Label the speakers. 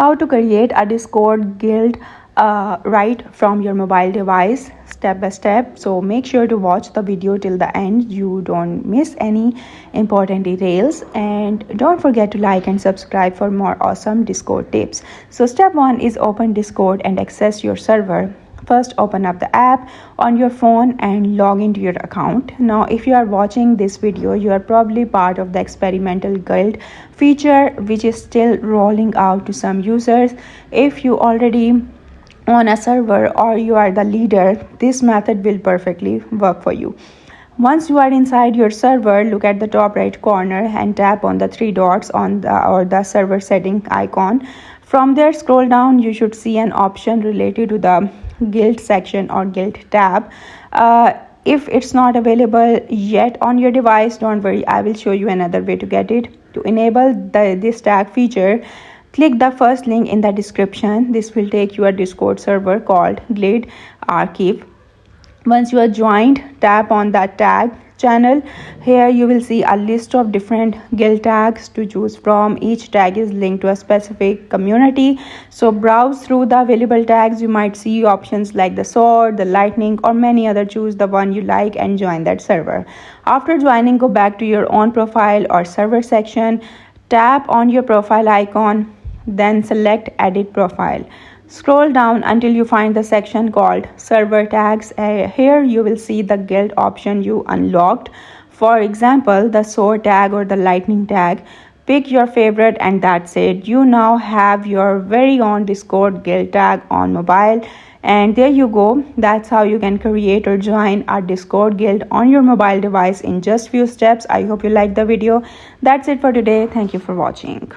Speaker 1: How to create a Discord guild right from your mobile device, step by step. So make sure to watch the video till the end. You don't miss any important details, and don't forget to like and subscribe for more awesome Discord tips. So step 1 is open Discord and access your server. First, open up the app on your phone and log into your account. Now, if you are watching this video, you are probably part of the experimental guild feature, which is still rolling out to some users. If you already on a server or you are the leader, this method will perfectly work for you. Once you are inside your server, look at the top right corner and tap on the three dots on the server setting icon. From there, scroll down. You should see an option related to the guild section or guild tab. If it's not available yet on your device, don't worry, I will show you another way to get it. To enable this tag feature, click the first link in the description. This will take you a Discord server called Guild Archive. Once you are joined, tap on that tag channel. Here you will see a list of different guild tags to choose from. Each tag is linked to a specific community. So browse through the available tags. You might see options like the sword, the lightning, or many other. Choose the one you like and join that server. After joining, go back to your own profile or server section. Tap on your profile icon, then select edit profile. Scroll down until you find the section called server tags. Here you will see the guild option you unlocked. For example, the sword tag or the lightning tag. Pick your favorite and that's it. You now have your very own Discord guild tag on mobile. And there you go. That's how you can create or join a Discord guild on your mobile device in just few steps. I hope you liked the video. That's it for today. Thank you for watching.